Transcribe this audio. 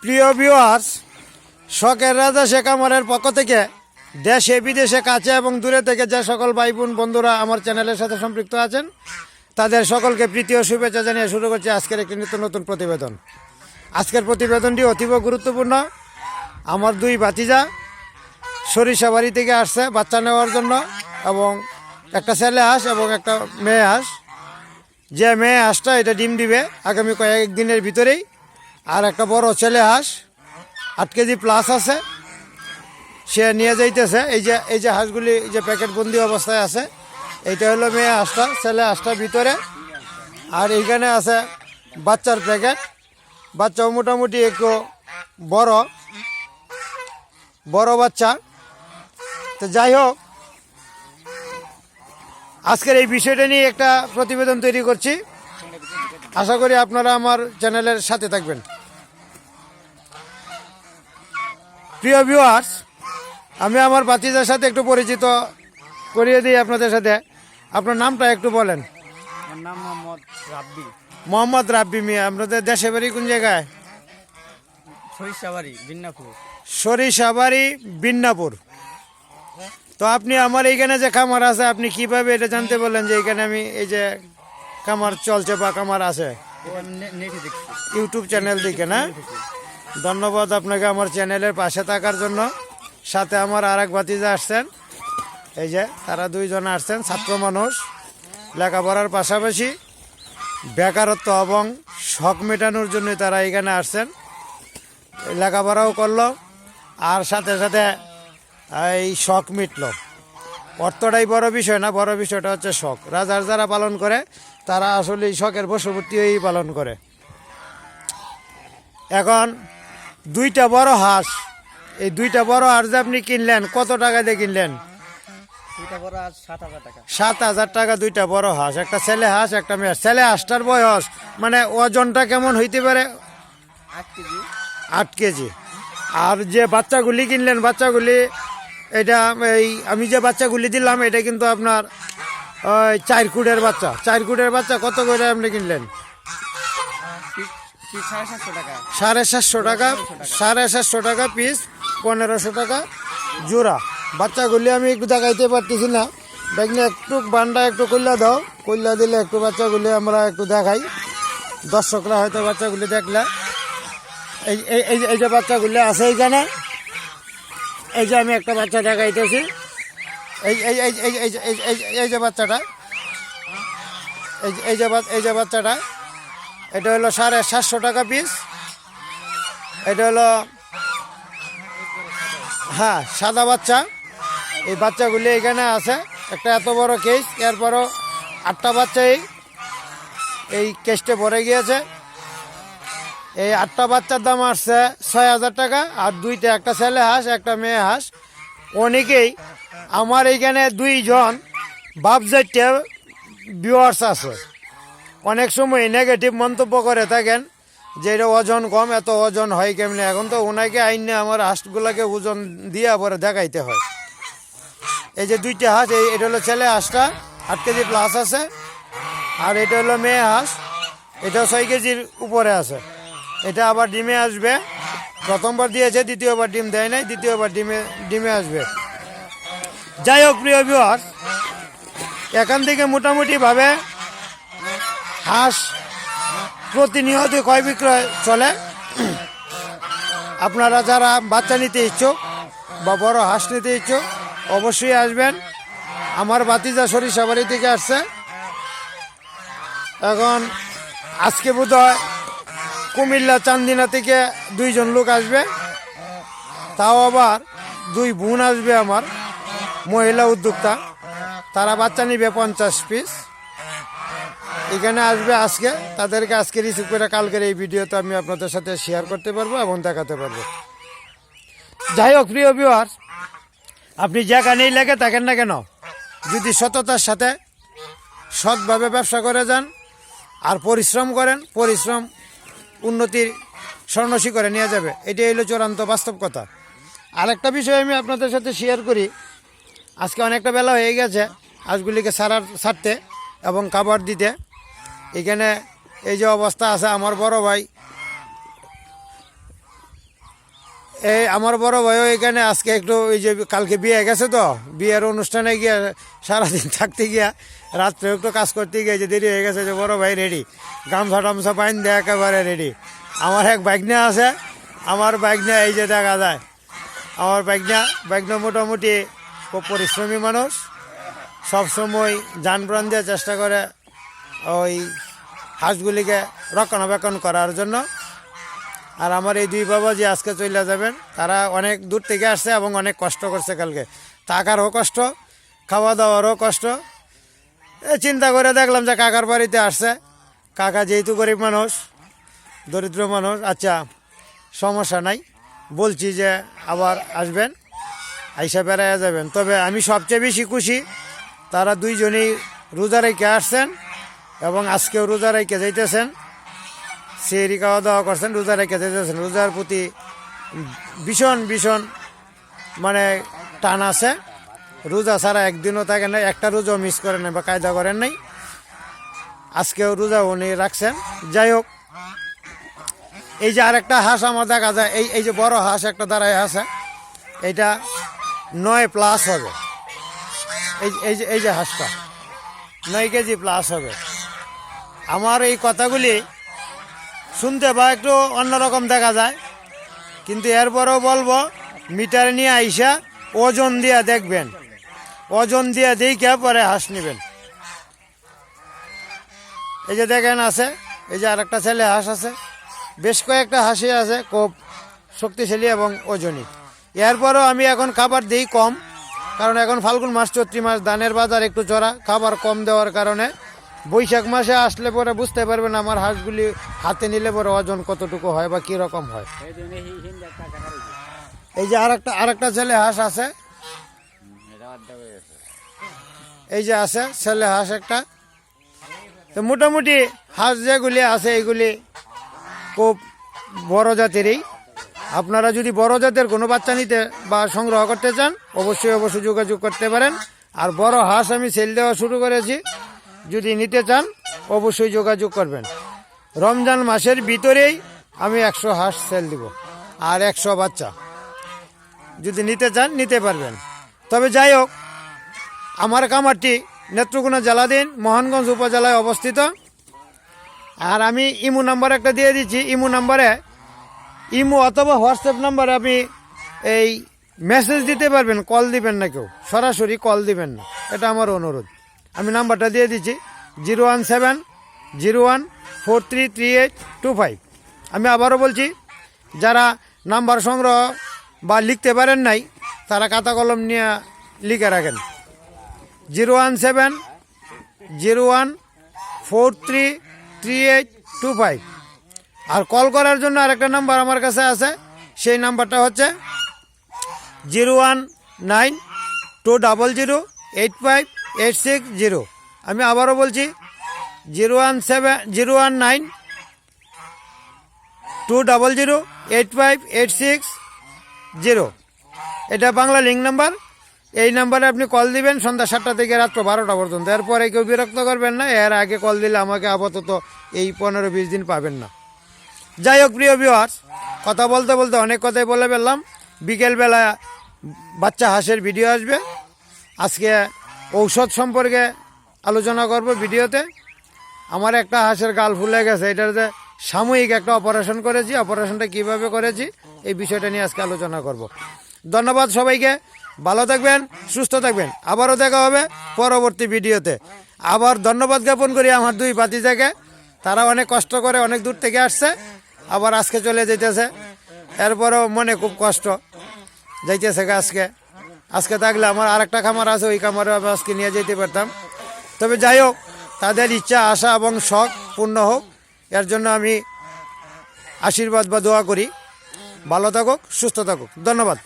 প্রিয় ভিউয়ার্স, শখের রাজা শেখ আমরের পক্ষ থেকে দেশে বিদেশে কাছে এবং দূরে থেকে যে সকল ভাই বোন বন্ধুরা আমার চ্যানেলের সাথে সম্পৃক্ত আছেন তাদের সকলকে প্রীতি ও শুভেচ্ছা জানিয়ে শুরু করছি আজকের একটি নতুন প্রতিবেদন। আজকের প্রতিবেদনটি অতীব গুরুত্বপূর্ণ। আমার দুই ভাতিজা সরিষাবাড়ি থেকে আসছে বাচ্চা নেওয়ার জন্য, এবং একটা ছেলে হাঁস এবং একটা মেয়ে হাঁস। যে মেয়ে হাঁসটা এটা ডিম দিবে আগামী কয়েকদিনের ভিতরেই, আর একটা বড় ছেলে হাঁস 8 কেজি প্লাস আছে, সে নিয়ে যাইতেছে। এই যে হাঁসগুলি যে প্যাকেটবন্দি অবস্থায় আছে, এইটা হলো মেয়ে হাঁসটা, ছেলে হাঁসটা ভিতরে। আর এইখানে আছে বাচ্চার প্যাকেট। বাচ্চাও মোটামুটি একটু বড় বাচ্চা। তো যাই হোক, আজকের এই বিষয়টা নিয়ে একটা প্রতিবেদন তৈরি করছি। আশা করি আপনারা আমার চ্যানেলের সাথে থাকবেন। প্রিয় ভিউয়ার্স, আমি আমার ভাতিজার সাথে একটু পরিচিত করিয়ে দিই আপনাদের সাথে। আপনার নামটা একটু বলেন। আমার নাম মোহাম্মদ রাব্বি। মোহাম্মদ রাব্বি মিয়া। আপনাদের দেশে বাড়ি কোন জায়গায়? সরিষাবাড়ি, বিন্নাপুর। সরিষাবাড়ি, বিন্নাপুর। তো আপনি আমার এইখানে যে খামার আছে, আপনি কিভাবে এটা জানতে বললেন যে এইখানে আমি এই যে খামার চলছে বা খামার আছে? নেটে দেখছি, ইউটিউব চ্যানেল দেখে না? ধন্যবাদ আপনাকে আমার চ্যানেলের পাশে থাকার জন্য। সাথে আমার আর এক ভাতিজা আসছেন, এই যে তারা দুইজন আসছেন। ছাত্র মানুষ, লেখাপড়ার পাশাপাশি বেকারত্ব এবং শখ মেটানোর জন্য তারা এখানে আসছেন। লেখাপড়াও করলো আর সাথে সাথে এই শখ মিটলো। অর্থটাই বড় বিষয় না, বড় বিষয়টা হচ্ছে শখ। রাজার যারা পালন করে তারা আসলে এই শখের বশবর্তী হয়েই পালন করে। এখন দুইটা বড় হাঁস, এই দুইটা বড় হাঁস যে আপনি কিনলেন, কত টাকা দিয়ে কিনলেন? দুইটা বড় আজ 7,000 টাকা। 7,000 টাকা দুইটা বড় হাঁস, একটা ছেলে হাঁস একটা মেয়ে। ছেলে হাঁসটার বয়স মানে ওজনটা কেমন হইতে পারে? 8 কেজি। 8 কেজি। আর যে বাচ্চাগুলি কিনলেন, বাচ্চাগুলি এটা আমি যে বাচ্চাগুলি দিলাম এটা কিন্তু আপনার ওই 4 কুটের বাচ্চা। 4 কুটের বাচ্চা কত করে আপনি কিনলেন? 750 টাকা। 750 টাকা। 750 টাকা পিস, 1500 টাকা জোড়া। বাচ্চাগুলি আমি একটু দেখাইতে পারতেছি না, দেখলে একটু বান্ডা একটু কইলা দাও, কইলা দিলে একটু বাচ্চাগুলি আমরা একটু দেখাই। দর্শকরা হয়তো বাচ্চাগুলি দেখলে, এই যে বাচ্চাগুলি আছে এইখানে, এই যে আমি একটা বাচ্চা দেখাইতেছি। এই যে বাচ্চাটা, এই যে বাচ্চাটা, এটা হলো 750 টাকা পিস। এটা হলো হ্যাঁ সাদা বাচ্চা। এই বাচ্চাগুলি এখানে আছে, একটা এত বড় কেস। এরপরও 8টা বাচ্চাই এই কেসটে ভরে গিয়েছে। এই 8টা বাচ্চার দাম আসছে 6,000 টাকা। আর দুইটা, একটা ছেলে হাঁস একটা মেয়ে হাঁস। অনেকেই আমার এইখানে 2জন বাপজাইটে ভিউয়ার্স আছে, অনেক সময় নেগেটিভ মন্তব্য করে থাকেন যে এটা ওজন কম, এত ওজন হয় কেমনি। এখন তো ওনাকে আইনে আমার হাঁসগুলাকে ওজন দিয়ে পরে দেখাইতে হয়। এই যে দুইটা হাঁস, এটা হলো ছেলে হাঁসটা 8 কেজি প্লাস আছে, আর এটা হলো মেয়ে হাঁস, এটা 6 কেজির উপরে আছে। এটা আবার ডিমে আসবে। প্রথমবার দিয়েছে, দ্বিতীয়বার ডিম দেয় নাই, দ্বিতীয়বার ডিমে আসবে। যাই হোক প্রিয় ভিউয়ার্স, এখান থেকে মোটামুটিভাবে হাঁস প্রতিনিয়ত ক্রয় বিক্রয় চলে। আপনারা যারা বাচ্চা নিতে ইচ্ছুক বা বড় হাঁস নিতে ইচ্ছুক অবশ্যই আসবেন। আমার ভাতিজা সরিষাবাড়ি থেকে আসছে। এখন আজকে বোধহয় কুমিল্লা চান্দিনা থেকে 2জন লোক আসবে, তাও আবার 2 বোন আসবে আমার, মহিলা উদ্যোক্তা। তারা বাচ্চা নিবে 50 পিস। এখানে আসবে আজকে, তাদেরকে আজকে রিসিভ করে কালকের এই ভিডিওতে আমি আপনাদের সাথে শেয়ার করতে পারবো এবং দেখাতে পারবো। যাই হোক প্রিয় ভিউয়ার্স, আপনি যেখানেই লেগে থাকেন না কেন, যদি সততার সাথে সৎভাবে ব্যবসা করে যান আর পরিশ্রম করেন, পরিশ্রম উন্নতির স্বর্ণশিখরে নিয়ে যাবে। এটাই হলো চূড়ান্ত বাস্তব কথা। আরেকটা বিষয় আমি আপনাদের সাথে শেয়ার করি। আজকে অনেকটা বেলা হয়ে গেছে হাঁসগুলিকে ছাড়তে এবং খাবার দিতে। এখানে এই যে অবস্থা আছে, আমার বড় ভাই এই আমার বড় ভাইও এখানে আজকে একটু ওই যে কালকে বিয়ে গেছে তো বিয়ের অনুষ্ঠানে গিয়ে সারাদিন থাকতে গিয়া রাত্রে একটু কাজ করতে গিয়ে যে দেরি হয়ে গেছে যে বড় ভাই রেডি গামছা টামছা পাইন দিয়ে একেবারে রেডি। আমার এক বাইকনা আছে, আমার বাইকনা এই যে দেখা যায় আমার বাইকনা মোটামুটি খুব পরিশ্রমী মানুষ, সবসময় যান প্রাণ দিয়ে চেষ্টা করে ওই হাঁসগুলিকে রক্ষণাবেক্ষণ করার জন্য। আর আমার এই দুই বাবা যে আজকে চলে যাবেন তারা অনেক দূর থেকে আসছে এবং অনেক কষ্ট করছে, কালকে টাকারও কষ্ট, খাওয়া দাওয়ারও কষ্ট। চিন্তা করে দেখলাম যে কাকার বাড়িতে আসছে, কাকা যেহেতু গরিব মানুষ, দরিদ্র মানুষ, আচ্ছা সমস্যা নাই, বলছি যে আবার আসবেন, আইসা বেড়াইয়া যাবেন। তবে আমি সবচেয়ে বেশি খুশি তারা দুইজনেই রোজা রেখে আসছেন এবং আজকেও রোজা রেখে যাইতেছেন, সেহরি খাওয়া দাওয়া করছেন, রোজা রেখে যেতেছেন। রোজার প্রতি ভীষণ ভীষণ মানে টান আছে, রোজা ছাড়া একদিনও থাকে না, একটা রোজাও মিস করেন নাই বা কায়দা করেন নাই। আজকেও রোজা উনি রাখছেন। যাই হোক, এই যে আরেকটা হাঁস আমার দেখা যায়, এই যে বড় হাঁস একটা দাঁড়ায় আছে, এইটা 9+ হবে। এই যে হাঁসটা 9 কেজি প্লাস হবে। আমার এই কথাগুলি শুনতে বা একটু অন্যরকম দেখা যায়, কিন্তু এরপরেও বলবো মিটার নিয়ে আইসা ওজন দিয়ে দেখবেন, ওজন দিয়ে দেখে পরে হাঁস নেবেন। এই যে দেখেন আছে, এই যে আরেকটা ছেলে হাঁস আছে, বেশ কয়েকটা হাঁসই আছে খুব শক্তিশালী এবং ওজনী। এরপরও আমি এখন খাবার দিই কম, কারণ এখন ফাল্গুন মাস চৈত্র মাস, ধানের বাজার একটু চড়া, খাবার কম দেওয়ার কারণে। বৈশাখ মাসে আসলে পরে বুঝতে পারবেন আমার হাঁসগুলি হাতে নিলে পরে ওজন কতটুকু হয় বা কীরকম হয়। এই যে আরেকটা ছেলে হাঁস আছে, এই যে আছে ছেলে হাঁস একটা। তো মোটামুটি হাঁস যেগুলি আছে এইগুলি খুব বড় জাতেরই। আপনারা যদি বড় জাতের কোনো বাচ্চা নিতে বা সংগ্রহ করতে চান অবশ্যই যোগাযোগ করতে পারেন। আর বড় হাঁস আমি সেল দেওয়া শুরু করেছি, যদি নিতে চান অবশ্যই যোগাযোগ করবেন। রমজান মাসের ভিতরেই আমি 100 হাঁস সেল দিব আর 100 বাচ্চা, যদি নিতে চান নিতে পারবেন। তবে যাই হোক, আমার খামারটি নেত্রকোনা জেলাধীন মোহনগঞ্জ উপজেলায় অবস্থিত। আর আমি ইমো নাম্বার একটা দিয়ে দিচ্ছি, ইমো অথবা হোয়াটসঅ্যাপ নাম্বারে আপনি এই মেসেজ দিতে পারবেন, কল দিবেন না, কেউ সরাসরি কল দিবেন না, এটা আমার অনুরোধ। আমি নাম্বারটা দিয়ে দিচ্ছি 01701433825। আমি আবারও বলছি, যারা নাম্বার সংগ্রহ বা লিখতে পারেন নাই তারা খাতা কলম নিয়ে লিখে রাখেন 01701433825। আর কল করার জন্য আরেকটা নাম্বার আমার কাছে আছে, সেই নাম্বারটা হচ্ছে 01920085860। আমি আবারও বলছি 01920085860। এটা বাংলা লিঙ্ক নাম্বার। এই নাম্বারে আপনি কল দিবেন সন্ধ্যা 7টা থেকে রাত্র 12টা পর্যন্ত। এরপরে কেউ বিরক্ত করবেন না, এর আগে কল দিলে আমাকে আপাতত এই 15-20 দিন পাবেন না। যাই হোক প্রিয় ভিউয়ার্স, কথা বলতে বলতে অনেক কথাই বলে ফেললাম। বিকেলবেলা বাচ্চা হাঁসের ভিডিও আসবে। আজকে ঔষধ সম্পর্কে আলোচনা করব ভিডিওতে। আমার একটা হাঁসের গাল ফুলে গেছে, এটাতে সাময়িক একটা অপারেশন করেছি, অপারেশনটা কিভাবে করেছি এই বিষয়টা নিয়ে আজকে আলোচনা করব। ধন্যবাদ সবাইকে, ভালো থাকবেন, সুস্থ থাকবেন। আবারও দেখা হবে পরবর্তী ভিডিওতে। আবার ধন্যবাদ জ্ঞাপন করি আমার দুই ভাতিজাকে, তারা অনেক কষ্ট করে অনেক দূর থেকে আসছে, আবার আজকে চলে যেতেছে। এরপরেও মনে খুব কষ্ট, যাইতেছে আজকে থাকলে আমার আরেকটা খামার আছে, ওই খামারে আমি আজকে নিয়ে যেতে পারতাম। তবে যাই হোক, তাদের ইচ্ছা আশা এবং শখ পূর্ণ হোক, এর জন্য আমি আশীর্বাদ বা দোয়া করি। ভালো থাকুক, সুস্থ থাকুক, ধন্যবাদ।